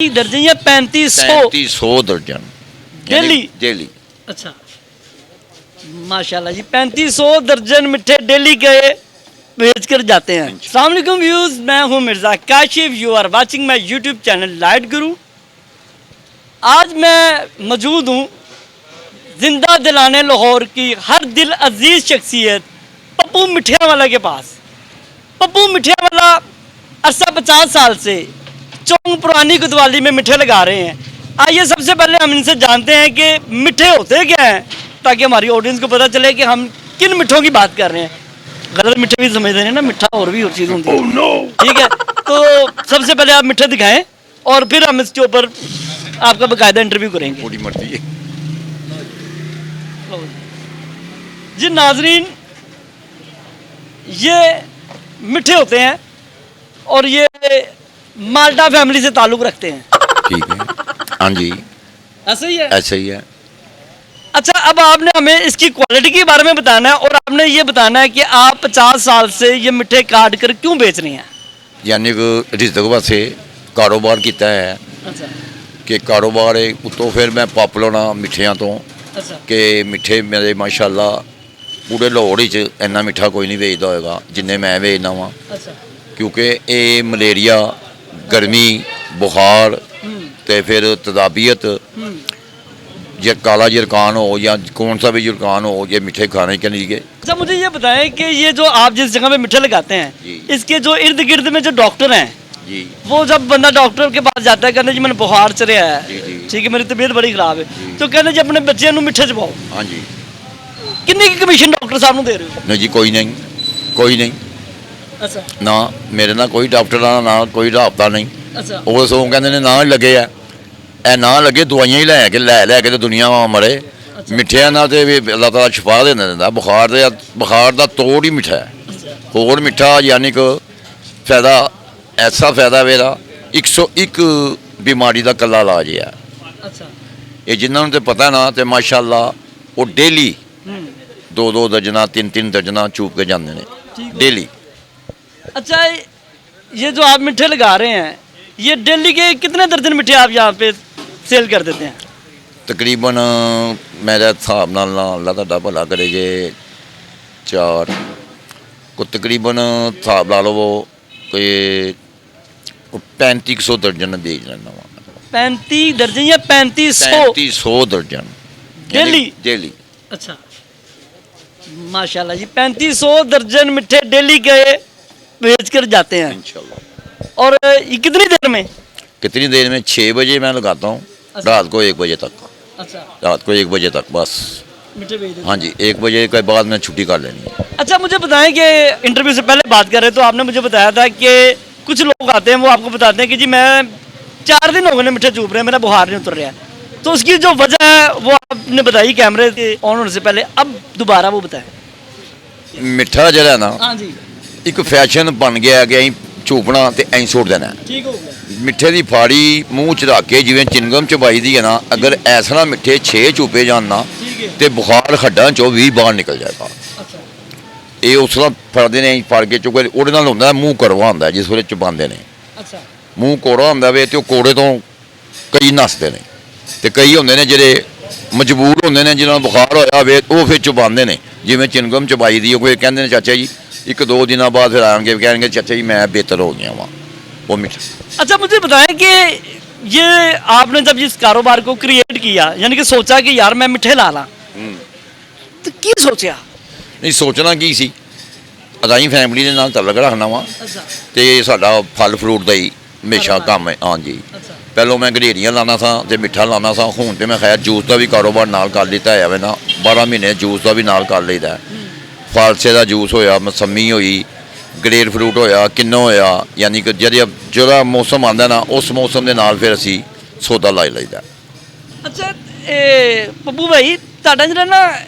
दर्जन या 3500 3500 दर्जन डेली डेली। अच्छा माशाल्लाह जी 3500 दर्जन मिठे डेली के बेच कर जाते हैं। अस्सलाम वालेकुम व्यूज, मैं हूं Mirza Kashif, you are watching my YouTube channel light guru. आज मैं मौजूद हूं जिंदा दिलाने लाहौर की हर दिल अजीज शख्सियत पप्पू मिठियावाला के पास। पप्पू मिठियावाला अरसा 50 साल से चौंग पुरानी कोतवाली में मिठे लगा रहे हैं। आइए सबसे पहले हम इनसे जानते हैं कि मिठे होते क्या हैं, ताकि हमारी ऑडियंस को पता चले कि हम किन मिठों की बात कर रहे हैं। गलत मिठे भी समझते हैं ना, मिठा और भी और चीज़ होती है। ठीक है, तो सबसे पहले आप मिठे दिखाएं और फिर हम इसके ऊपर आपका बाकायदा इंटरव्यू करेंगे। पूरी मर्जी है। जी नाजरीन, ये मिठे होते हैं और ये माल्टा फैमिली से ताल्लुक़ रखते हैं। ठीक है, हाँ जी, ऐसा ही है। ऐसा ही है। अच्छा, अब आपने हमें इसकी क्वालिटी के बारे में बताना है और आपने ये बताना है कि आप 50 साल से ये मिठे काट कर क्यों बेच रही हैं। यानी कि रिजक वास्ते कारोबार किया है अच्छा कि कारोबार उतो फिर मैं पप लाना मिठियां तो अच्छा कि मिठे मेरे माशाल्लाह पूरे लाहौर इन्ना मिठा कोई नहीं बेचता होगा जिन्ने मैं बेचना वा, अच्छा क्योंकि ये मलेरिया, गर्मी, बुखार तो फिर तदाबियत या काला जुरकान हो या कौन सा भी जुरकान हो, ये मिठे खाने के लिए। अच्छा, मुझे ये बताएं कि ये जो आप जिस जगह पे मिठे लगाते हैं, इसके जो इर्द गिर्द में जो डॉक्टर हैं जी, वो जब बंदा डॉक्टर के पास जाता है, कहते जी मैंने बुखार चढ़िया है, जी, जी। ठीक है, मेरी तबीयत बड़ी खराब है, तो कहते जी अपने बच्चे ਨੂੰ मिठे चबाओ। हाँ जी। कितनी की कमीशन डॉक्टर साहब ਨੂੰ दे रहे हो? नहीं जी, कोई नहीं, कोई नहीं अच्छा ना, मेरे ना कोई डॉक्टर ना कोई राबता नहीं। अच्छा ਉਹ ਸੋ ਕਹਿੰਦੇ ਨੇ ਨਾ ਲੱਗੇ ਆ, ਇਹ ਨਾ ਲੱਗੇ ਦਵਾਈਆਂ ਹੀ ਲੈ ਕੇ ਤੇ ਦੁਨੀਆ ਮਰੇ। ਮਿੱਠਿਆਂ ਨਾਲ ਤੇ ਵੀ ਅੱਲਾਹ ਤਾਲਾ ਸ਼ਿਫਾ ਦੇ ਦਿੰਦਾ। ਬੁਖਾਰ ਦਾ ਤੋੜ ਹੀ ਮਿੱਠਾ ਹੈ। ਹੋਰ ਮਿੱਠਾ ਯਾਨੀ ਕਿ ਫਾਇਦਾ ਐਸਾ ਫਾਇਦਾ ਵੇਰਾ 101 ਬਿਮਾਰੀ ਦਾ ਕੱਲਾ ਇਲਾਜ ਹੈ। अच्छा ਇਹ ਜਿਨ੍ਹਾਂ ਨੂੰ ਤੇ ਪਤਾ ਨਾ ਤੇ ਮਾਸ਼ਾਅੱਲਾ ਉਹ ਡੇਲੀ 2-2 ਦਰਜਨਾਂ 3-3 ਦਰਜਨਾਂ ਚੂਪ ਕੇ ਜਾਂਦੇ ਨੇ ठीक है। ਡੇਲੀ। अच्छा, ये जो आप मिठे लगा रहे हैं, ये डेली के कितने दर्जन मिठे आप यहाँ पे सेल कर देते हैं? ਤਕਰੀਬਨ ਮੇਰੇ ਹਿਸਾਬ ਨਾਲ ਨਾ ਅੱਲਾ ਤੁਹਾਡਾ ਭਲਾ ਕਰੇ ਜੇ 4 ਕੋ ਤਕਰੀਬਨ ਹਿਸਾਬ ਲਾ ਲਵੋ ਕੋਈ 3500 ਦਰਜਨ ਵੇਚ ਲੈਣਾ ਵਾ। 35 दर्जन या 3500 3500 ਦਰਜਨ डेली? डेली। अच्छा माशाल्लाह जी, 3500 दर्जन मिठे डेली के बेच कर जाते हैं। इंशाल्लाह। और ये कितनी देर में? कितनी देर में? 6 बजे मैं लगाता हूँ, अच्छा। रात को 1 बजे तक। अच्छा रात को 1 बजे तक बस। मिठे बेच देते हैं। हाँ जी, 1 बजे के बाद मैं छुट्टी कर लेनी है। अच्छा, मुझे बताएं कि इंटरव्यू से पहले बात कर रहे तो आपने मुझे बताया था कि कुछ लोग आते हैं, वो आपको बताते हैं कि जी मैं 4 दिन हो गए मिठे चूप रहे हैं, मेरा बुखार नहीं उतर रहा है। तो उसकी जो वजह है वो आपने बताई कैमरे के ऑन होने से पहले, अब दोबारा वो बताएं। मिठा जरा ना हाँ जी, एक फैशन बन गया कि ਅਸੀਂ ਝੂਪਣਾ ਤੇ ਐਂ ਸੁੱਟ ਦੇਣਾ। ठीक हो गया। ਮਿੱਠੇ ਦੀ ਫਾੜੀ ਮੂੰਹ ਚ ਰੱਖ ਕੇ ਜਿਵੇਂ ਚਿੰਗਮ ਚਬਾਈ ਦੀ ਹੈ ਨਾ, ਅਗਰ ਐਸਾ ਨਾ ਮਿੱਠੇ 6 ਚੂਪੇ ਜਾਣ ਨਾ ठीक है। ਤੇ ਬੁਖਾਰ ਹੱਡਾਂ ਚੋਂ ਵੀ ਬਾਹਰ ਨਿਕਲ ਜਾਏਗਾ। अच्छा ਇਹ ਉਸ ਤਰ੍ਹਾਂ ਫੜਦੇ ਨੇ, ਫੜ ਕੇ ਚੁੱਕੇ ਉਹਦੇ ਨਾਲ ਹੁੰਦਾ ਮੂੰਹ ਕਰਵਾ ਹੁੰਦਾ, ਜਿਸ ਵੇਲੇ ਚਬਾਉਂਦੇ ਨੇ अच्छा ਮੂੰਹ ਕੋੜਾ ਹੁੰਦਾ ਵੇ ਤੇ ਉਹ ਕੋੜੇ ਤੋਂ ਕਈ ਨੱਸਦੇ ਨੇ ਤੇ ਕਈ ਹੁੰਦੇ ਨੇ ਜਿਹੜੇ ਮਜਬੂਰ ਹੁੰਦੇ ਨੇ, ਜਿਹਨਾਂ ਨੂੰ ਬੁਖਾਰ ਹੋਇਆ ਵੇ ਉਹ ਫਿਰ ਚਬਾਉਂਦੇ ਨੇ, ਜਿਵੇਂ ਚਿੰਗਮ ਚਬਾਈ ਦੀ। ਉਹ ਕੋਈ ਕਹਿੰਦੇ ਨੇ ਚਾਚਾ ਜੀ 1-2 ਦਿਨਾਂ ਬਾਅਦ ਫਿਰ ਆਣਗੇ ਕਹਿਣਗੇ ਚਾਚਾ जी मैं बेहतर हो गया वहाँ वो मिठा। अच्छा, मुझे बताएं कि ये आपने जब इस कारोबार को क्रिएट किया, यानी कि सोचा कि यार मैं मिठे ला ला, तो की सोचा? नहीं सोचना ਕੀ ਸੀ, ਅਦਾਈ ਫੈਮਿਲੀ ਦੇ ਨਾਲ ਤਾਲੁਕ ਰੱਖਣਾ ਵਾ अच्छा ਤੇ ਸਾਡਾ ਫਲ ਫਰੂਟ ਦਾ ਹੀ ਹਮੇਸ਼ਾ ਕੰਮ ਹੈ। ਹਾਂਜੀ, अच्छा ਪਹਿਲੋਂ ਮੈਂ ਗਰੇੜੀਆਂ ਲਾਉਣਾ ਸਾਂ ਤੇ ਮਿੱਠਾ ਲਾਉਣਾ ਸਾਂ। ਹੁਣ ਤੇ ਮੈਂ ਖੈਰ ਜੂਸ ਦਾ ਵੀ ਕਾਰੋਬਾਰ ਨਾਲ ਕਰ ਲਿੱਤਾ ਹੈ ਵੇ ਨਾ, 12 ਮਹੀਨੇ ਜੂਸ ਦਾ ਵੀ ਨਾਲ ਕਰ ਲਈਦਾ। ਫਾਲਸੇ ਦਾ ਜੂਸ ਹੋਇਆ, ਮਸੰਮੀ ਹੋਈ, ਗ੍ਰੇਪ ਫਰੂਟ ਹੋਇਆ, ਕਿੰਨੋ ਹੋਇਆ, ਯਾਨੀ ਕਿ ਜਿਹੜਾ ਮੌਸਮ ਆਉਂਦਾ ਨਾ ਉਸ ਮੌਸਮ ਦੇ ਨਾਲ ਫਿਰ ਅਸੀਂ ਸੌਦਾ ਲਾ ਲਈਦਾ। अच्छा, ਪੱਪੂ ਭਾਈ, ਤੁਹਾਡਾ ਜਿਹੜਾ ਨਾ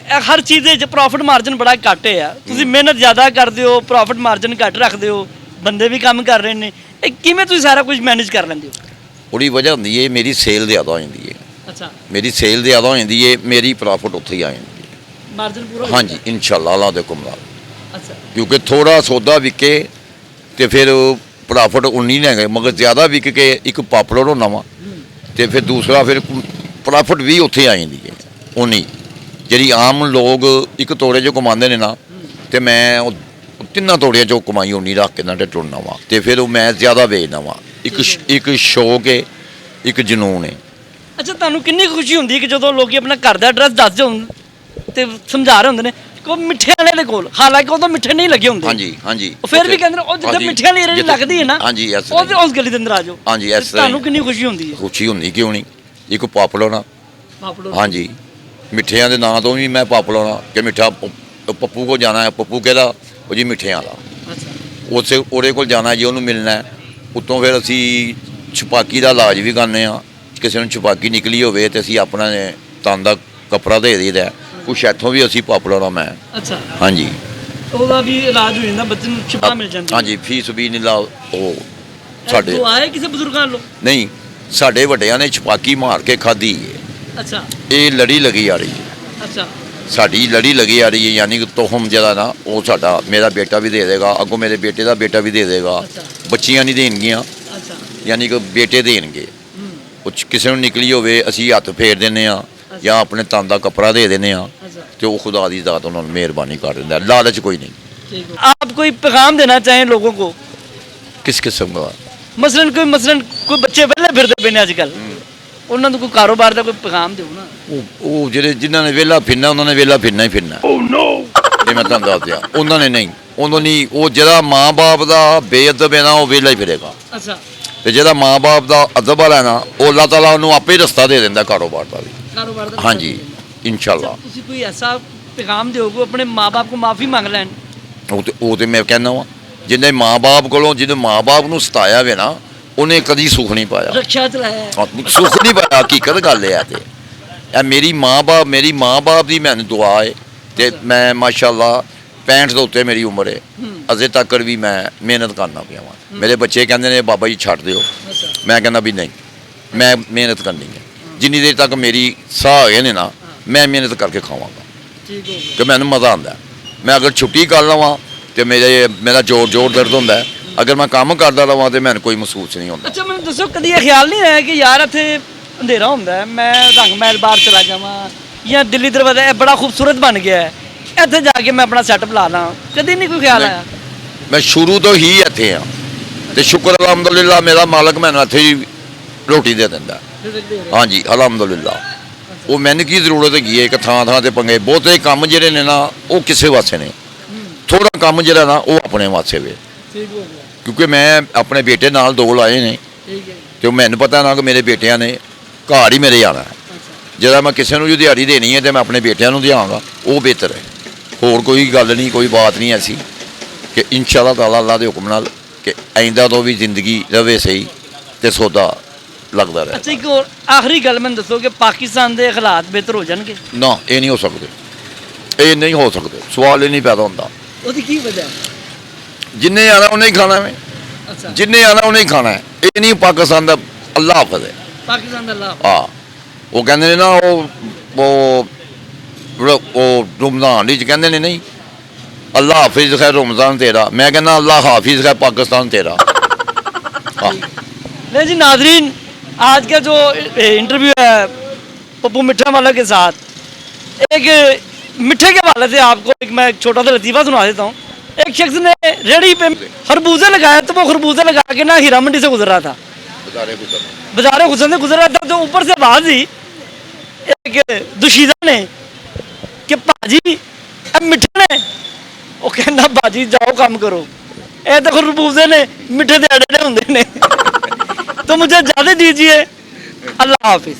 ਹਰ ਚੀਜ਼ ਦੇ ਵਿੱਚ ਪ੍ਰੋਫਿਟ ਮਾਰਜਨ ਬੜਾ ਘੱਟ ਹੈ। ਤੁਸੀਂ ਮਿਹਨਤ ਜ਼ਿਆਦਾ ਕਰਦੇ ਹੋ, ਪ੍ਰੋਫਿਟ ਮਾਰਜਨ ਘੱਟ ਰੱਖਦੇ ਹੋ, ਬੰਦੇ ਵੀ ਕੰਮ ਕਰ ਰਹੇ ਨੇ, ਇਹ ਕਿਵੇਂ ਤੁਸੀਂ ਸਾਰਾ ਕੁਝ ਮੈਨੇਜ ਕਰ ਲੈਂਦੇ ਹੋ? ਉਹਦੀ ਵਜ੍ਹਾ ਹੁੰਦੀ ਹੈ ਮੇਰੀ ਸੇਲ ਜ਼ਿਆਦਾ ਹੋ ਜਾਂਦੀ ਹੈ। ਅੱਛਾ, ਮੇਰੀ ਸੇਲ ਜ਼ਿਆਦਾ ਹੋ ਜਾਂਦੀ ਹੈ, ਮੇਰੀ ਪ੍ਰੋਫਿਟ ਉੱਥੇ ਹੀ ਆ ਜਾਂਦੀ ਹੈ। ਮਾਰਜਨ ਪੂਰਾ ਹੋ ਹਾਂਜੀ ਇਨਸ਼ਾਅੱਲਾ ਅੱਲਾ ਦੇ ਹੁਕਮ ਨਾਲ। ਅੱਛਾ ਕਿਉਂਕਿ ਥੋੜਾ ਸੌਦਾ ਵਿਕੇ ਤੇ ਫਿਰ ਪ੍ਰੋਫਿਟ ਉਨੀ ਨਹੀਂ ਹੈਗਾ, ਮਗਰ ਜ਼ਿਆਦਾ ਵਿਕ ਕੇ ਇੱਕ ਪਾਪੂਲਰ ਹੋਣਾ ਵਾ ਤੇ ਫਿਰ ਦੂਸਰਾ ਫਿਰ ਪ੍ਰੋਫਿਟ ਵੀ ਉੱਥੇ ਆ ਜਾਂਦੀ ਹੈ ਉਨੀ ਜਿਹੜੀ ਆਮ ਲੋਕ ਇੱਕ ਤੋੜੇ 'ਚੋਂ ਕਮਾਉਂਦੇ ਨੇ ਨਾ, ਤੇ ਮੈਂ ਉਹ ਤਿੰਨਾਂ ਤੋੜਿਆਂ 'ਚੋਂ ਕਮਾਈ ਉਨੀ ਰੱਖ ਕੇ ਨਾ ਤੇ ਟੁਰਨਾ ਵਾ, ਤੇ ਫਿਰ ਉਹ ਮੈਂ ਜ਼ਿਆਦਾ ਵੇਚਦਾ ਵਾ। ਇੱਕ ਸ਼ੌਕ ਹੈ, ਇੱਕ ਜਨੂਨ ਹੈ। ਅੱਛਾ, ਤੁਹਾਨੂੰ ਕਿੰਨੀ ਖੁਸ਼ੀ ਹੁੰਦੀ ਹੈ ਕਿ ਜਦੋਂ ਲੋਕੀ ਆਪਣਾ ਘਰ ਦਾ ਐਡਰੈਸ ਦੱਸਦੇ ਹੋਣ ਤੇ ਸਮਝਾ ਰਹੇ ਹੁੰਦੇ ਨੇ ਕਿ ਉਹ ਮਿੱਠੇ ਵਾਲੇ ਦੇ ਕੋਲ, ਹਾਲਾਂਕਿ ਉਹ ਤਾਂ ਮਿੱਠੇ ਨਹੀਂ ਲੱਗੇ ਹੁੰਦੇ। ਹਾਂਜੀ ਹਾਂਜੀ। ਉਹ ਫਿਰ ਵੀ ਕਹਿੰਦੇ ਨੇ ਉਹ ਜਿੱਥੇ ਮਿੱਠੇ ਵਾਲੀ ਰੇਹੜੀ ਲੱਗਦੀ ਹੈ ਨਾ, ਹਾਂਜੀ ਉਹ ਤੇ ਉਸ ਗਲੀ ਦੇ ਅੰਦਰ ਆ ਜਾਓ। ਹਾਂਜੀ, ਇਸ ਤਰ੍ਹਾਂ ਤੁਹਾਨੂੰ ਕਿੰਨੀ ਖੁਸ਼ੀ ਹੁੰਦੀ ਹੈ? ਖੁਸ਼ੀ ਹੁੰਦੀ ਕਿਉਂ ਨਹੀਂ। ਇੱਕ ਪਾਪੂਲਰ ਨਾ, ਪਾਪੂਲਰ। ਹਾਂਜੀ, ਮਿੱਠਿਆਂ ਦੇ ਨਾਂ ਤੋਂ ਵੀ ਮੈਂ ਪਾਪੂਲਰ ਹਾਂ ਕਿ ਮਿੱਠਾ ਪੱਪੂ ਕੋਲ ਜਾਣਾ ਹੈ, ਪੱਪੂ ਕਿਹਦਾ, ਉਹ ਜੀ ਮਿੱਠਿਆਂ ਵਾਲਾ। ਅੱਛਾ। ਉਸੇ ਉਹਦੇ ਕੋਲ ਜਾਣਾ ਜੀ, ਉਹਨੂੰ ਮਿਲਣਾ ਹੈ। ਉੱਤੋਂ ਫਿਰ ਅਸੀਂ ਛਪਾਕੀ ਦਾ ਇਲਾਜ ਵੀ ਕਰਨੇ ਆ। ਕਿਸੇ ਨੂੰ ਛਪਾਕੀ ਨਿਕਲੀ ਹੋਵੇ ਤੇ ਅਸੀਂ ਆਪਣਾ ਤਨ ਦਾ ਕੱਪੜਾ ਦੇ ਦਈਦਾ। ਕੁਛ ਇੱਥੋਂ ਵੀ ਅਸੀਂ ਪਾਪੂਲਰ ਆ ਮੈਂ। ਅੱਛਾ। ਹਾਂਜੀ, ਉਹਦਾ ਵੀ ਇਲਾਜ ਹੋ ਜਾਂਦਾ, ਬੱਚੇ ਨੂੰ ਛਿਪਾ ਮਿਲ ਜਾਂਦੀ। ਹਾਂਜੀ, ਫੀਸ ਵੀ ਨਹੀਂ ਲਾ ਉਹ ਸਾਡੇ ਉਹ ਆਏ ਕਿਸੇ ਬਜ਼ੁਰਗਾਂ ਨੂੰ? ਨਹੀਂ, ਸਾਡੇ ਵੱਡਿਆਂ ਨੇ ਛਪਾਕੀ ਮਾਰ ਕੇ ਖਾਧੀ ਹੈ। ਅੱਛਾ। ਇਹ ਲੜੀ ਲੱਗੀ ਆ ਰਹੀ ਹੈ। ਅੱਛਾ। ਸਾਡੀ ਲੜੀ ਲੱਗੀ ਆ ਰਹੀ ਹੈ, ਯਾਨੀ ਕਿ ਤੋਹਮ ਜਿਹੜਾ ਨਾ ਉਹ ਸਾਡਾ, ਮੇਰਾ ਬੇਟਾ ਵੀ ਦੇ ਦੇਗਾ, ਅੱਗੋਂ ਮੇਰੇ ਬੇਟੇ ਦਾ ਬੇਟਾ ਵੀ ਦੇ ਦੇਗਾ। ਅੱਛਾ। ਬੱਚੀਆਂ ਨਹੀਂ ਦੇਣਗੀਆਂ, ਅੱਛਾ। ਯਾਨੀ ਕਿ ਬੇਟੇ ਦੇਣਗੇ। ਉਹ ਕਿਸੇ ਨੂੰ ਨਿਕਲੀ ਹੋਵੇ ਅਸੀਂ ਹੱਥ ਫੇਰ ਦਿੰਦੇ ਆ ਜਾਂ ਆਪਣੇ ਤਨ ਦਾ ਕੱਪੜਾ ਦੇ ਦਿੰਦੇ ਆ, ਅੱਛਾ। ਤੇ ਉਹ खुदा ਦੀ ਜ਼ਾਤ ਉਹਨਾਂ ਨੂੰ ਮਿਹਰਬਾਨੀ ਕਰ ਦਿੰਦਾ। ਲਾਲਚ ਕੋਈ नहीं। ठीक है। आप कोई पैगाम देना चाहें लोगों को? किस किस्म का? मसलन कोई बच्चे वेले फिरदे पे ने आजकल, ਉਹਨਾਂ ਨੂੰ ਕੋਈ ਕਾਰੋਬਾਰ ਦਾ ਕੋਈ ਪੈਗਾਮ ਦਿਓ ਨਾ। ਉਹ ਜਿਹੜੇ ਜਿਨ੍ਹਾਂ ਨੇ ਵਿਹਲਾ ਫਿਰਨਾ ਉਹਨਾਂ ਨੇ ਵਿਹਲਾ ਫਿਰਨਾ ਹੀ ਫਿਰਨਾ। ਇਹ ਮੈਂ ਤੁਹਾਨੂੰ ਦੱਸ ਦਿਆਂ, ਉਹਨਾਂ ਨੇ ਨਹੀਂ, ਉਹਨਾਂ ਨਹੀਂ। ਉਹ ਜਿਹੜਾ ਮਾਂ-ਬਾਪ ਦਾ ਬੇਅਦਬ ਹੈ ਨਾ, ਉਹ ਵਿਹਲਾ ਹੀ ਫਿਰੇਗਾ। ਅੱਛਾ। ਤੇ ਜਿਹੜਾ ਮਾਂ-ਬਾਪ ਦਾ ਅਦਬ ਵਾਲਾ ਨਾ, ਉਹ ਅੱਲਾਹ ਤਾਲਾ ਉਹਨੂੰ ਆਪੇ ਰਸਤਾ ਦੇ ਦਿੰਦਾ ਕਾਰੋਬਾਰ ਦਾ ਵੀ। ਕਾਰੋਬਾਰ ਦਾ? ਹਾਂਜੀ, ਇਨਸ਼ਾਅੱਲਾ। ਤੁਸੀਂ ਕੋਈ ਐਸਾ ਪੈਗਾਮ ਦਿਓਗੇ ਆਪਣੇ ਮਾਂ-ਬਾਪ ਕੋ ਮਾਫੀ ਮੰਗ ਲੈਣ? ਉਹ ਤੇ ਮੈਂ ਕਹਿੰਦਾ ਵਾਂ, ਜਿਹਨੇ ਮਾਂ-ਬਾਪ ਕੋਲੋਂ, ਜਿਹਨੇ ਮਾਂ-ਬਾਪ ਨੂੰ ਸਤਾਇਆ ਵੇ ਨਾ, ਉਹਨੇ ਕਦੀ ਸੁੱਖ ਨਹੀਂ ਪਾਇਆ। ਰੱਖਿਆ ਚਲਾਇਆ ਸੁੱਖ ਨਹੀਂ ਪਾਇਆ। ਹਕੀਕਤ ਗੱਲ ਹੈ ਤੇ ਇਹ ਮੇਰੀ ਮਾਂ-ਬਾਪ ਦੀ ਮੈਨੂੰ ਦੁਆ ਹੈ। ਤੇ ਮੈਂ ਮਾਸ਼ਾਅੱਲਾ 65 ਦੇ ਉੱਤੇ ਮੇਰੀ ਉਮਰ ਹੈ, ਅਜੇ ਤੱਕ ਵੀ ਮੈਂ ਮਿਹਨਤ ਕਰਨਾ ਪਿਆ ਵਾਂ। ਮੇਰੇ ਬੱਚੇ ਕਹਿੰਦੇ ਨੇ ਬਾਬਾ ਜੀ ਛੱਡ ਦਿਓ, ਮੈਂ ਕਹਿੰਦਾ ਵੀ ਨਹੀਂ, ਮੈਂ ਮਿਹਨਤ ਕਰਨੀ ਹੈ। ਜਿੰਨੀ ਦੇਰ ਤੱਕ ਮੇਰੀ ਸਾਹ ਹੈਗੇ ਨੇ ਨਾ, ਮੈਂ ਮਿਹਨਤ ਕਰਕੇ ਖਾਵਾਂਗਾ। ਠੀਕ ਹੋ ਗਿਆ। ਕਿ ਮੈਨੂੰ ਮਜ਼ਾ ਆਉਂਦਾ। ਮੈਂ ਅਗਰ ਛੁੱਟੀ ਕਰ ਲਵਾਂ ਤੇ ਮੇਰਾ ਜ਼ੋਰ ਦਰਦ ਹੁੰਦਾ ਹੈ। ਅਗਰ ਮੈਂ ਕੰਮ ਕਰਦਾ ਰਵਾਂ ਤੇ ਮੈਨੂੰ ਕੋਈ ਮਹਿਸੂਸ ਨਹੀਂ ਹੁੰਦਾ। ਅੱਛਾ, ਮੈਨੂੰ ਦੱਸੋ ਕਦੀ ਇਹ ਖਿਆਲ ਨਹੀਂ ਆਇਆ ਕਿ ਯਾਰ ਇੱਥੇ ਅੰਧੇਰਾ ਹੁੰਦਾ ਹੈ, ਮੈਂ ਰੰਗ ਮਹਿਲ ਬਾਹਰ ਚਲਾ ਜਾਵਾਂ, ਜਾਂ ਦਿੱਲੀ ਦਰਵਾਜ਼ਾ ਇਹ ਬੜਾ ਖੂਬਸੂਰਤ ਬਣ ਗਿਆ ਹੈ, ਇੱਥੇ ਜਾ ਕੇ ਮੈਂ ਆਪਣਾ ਸੈਟਅਪ ਲਾ ਲਾਂ? ਕਦੀ ਨਹੀਂ ਕੋਈ ਖਿਆਲ ਆਇਆ? ਮੈਂ ਸ਼ੁਰੂ ਤੋਂ ਹੀ ਇੱਥੇ ਆ ਤੇ ਸ਼ੁਕਰ ਅਲਹਮਦੁਲਿਲਾ, ਮੇਰਾ ਮਾਲਕ ਮੈਨੂੰ ਇੱਥੇ ਹੀ ਰੋਟੀ ਦੇ ਦਿੰਦਾ। ਹਾਂਜੀ, ਅਲਹਮਦੁਲਿਲਾ। ਉਹ ਮੈਨੂੰ ਕੀ ਜ਼ਰੂਰਤ ਹੈਗੀ ਹੈ ਕਿ ਥਾਂ ਤੇ ਪੰਗੇ। ਬਹੁਤੇ ਕੰਮ ਜਿਹੜੇ ਨੇ ਨਾ, ਉਹ ਕਿਸੇ ਵਾਸਤੇ ਨੇ। ਥੋੜਾ ਕੰਮ ਜਿਹੜਾ ਨਾ, ਉਹ ਆਪਣੇ ਵਾਸਤੇ ਵੇ। ਠੀਕ ਹੋ ਗਿਆ। ਕਿਉਂਕਿ ਮੈਂ ਆਪਣੇ ਬੇਟੇ ਨਾਲ ਦੋ ਲਾਏ ਨੇ, ਠੀਕ ਹੈ। ਤੇ ਮੈਨੂੰ ਪਤਾ ਨਾ ਕਿ ਮੇਰੇ ਬੇਟਿਆਂ ਨੇ ਘਰ ਹੀ ਮੇਰੇ ਆਉਣਾ ਹੈ। ਜਦੋਂ ਮੈਂ ਕਿਸੇ ਨੂੰ ਜੋ ਦਿਹਾੜੀ ਦੇਣੀ ਹੈ ਤੇ ਮੈਂ ਆਪਣੇ ਬੇਟਿਆਂ ਨੂੰ ਦਿਆਂਗਾ, ਉਹ ਬਿਹਤਰ ਹੈ। ਹੋਰ ਕੋਈ ਗੱਲ ਨਹੀਂ, ਕੋਈ ਬਾਤ ਨਹੀਂ ਐਸੀ ਕਿ ਇਨਸ਼ਾਅੱਲਾ ਤਾਲਾ ਅੱਲਾ ਦੇ ਹੁਕਮ ਨਾਲ ਕਿ ਆਇੰਦਾ ਤੋਂ ਵੀ ਜ਼ਿੰਦਗੀ ਰਵੇ ਸਹੀ ਤੇ ਸੌਦਾ ਲੱਗਦਾ ਰਹੇ। ਅੱਛਾ, ਇੱਕ ਹੋਰ ਆਖਰੀ ਗੱਲ ਮੈਨੂੰ ਦੱਸੋ ਕਿ ਪਾਕਿਸਤਾਨ ਦੇ ਹਾਲਾਤ ਬਿਹਤਰ ਹੋ ਜਾਣਗੇ? ਨਾ, ਇਹ ਨਹੀਂ ਹੋ ਸਕਦੇ, ਇਹ ਨਹੀਂ ਹੋ ਸਕਦੇ। ਸਵਾਲ ਇਹ ਨਹੀਂ ਪੈਦਾ ਹੁੰਦਾ। ਉਹਦੀ ਕੀ ਵਜ੍ਹਾ? ਜਿੰਨੇ ਆਣਾ ਉਹਨੇ ਹੀ ਖਾਣਾ ਹੈ। ਅੱਛਾ। ਜਿੰਨੇ ਆਣਾ ਉਹਨੇ ਹੀ ਖਾਣਾ ਹੈ। ਇਹ ਨਹੀਂ ਪਾਕਿਸਤਾਨ ਦਾ ਅੱਲਾ ਹਾਫਿਜ਼ ਹੈ। ਪਾਕਿਸਤਾਨ ਦਾ ਅੱਲਾ? ਹਾਂ, ਉਹ ਕਹਿੰਦੇ ਨੇ ਨਾ, ਉਹ ਰਮਜ਼ਾਨ ਵਿੱਚ ਕਹਿੰਦੇ ਨੇ ਨਹੀਂ, ਅੱਲਾ ਹਾਫਿਜ਼ ਹੈ ਰਮਜ਼ਾਨ ਤੇਰਾ। ਮੈਂ ਕਹਿੰਦਾ ਅੱਲਾ हाफिज है पाकिस्तान तेरा। हाँ। नहीं जी नाजरीन, आज का जो इंटरव्यू है पप्पू मिठा वाला के साथ, एक मिठे के हवाले से आपको एक मैं छोटा सा लतीफ़ा सुना देता हूँ। एक शख्स ने रेहड़ी पे खरबूजे लगाए, तो वो खरबूजे लगा के ना हीरा मंडी से गुजर रहा था, बाजारे गुजरने गुजर रहा था, तो ऊपर से आवाज़ ही एक दुशीदा ने कि भाजी अब मिठे ने, वो कहना भाजी जाओ काम करो, ये तो खरबूजे ने मिठे दे अड़े होंगे ने। तो मुझे इजाज़त दीजिए, अल्लाह हाफिज़।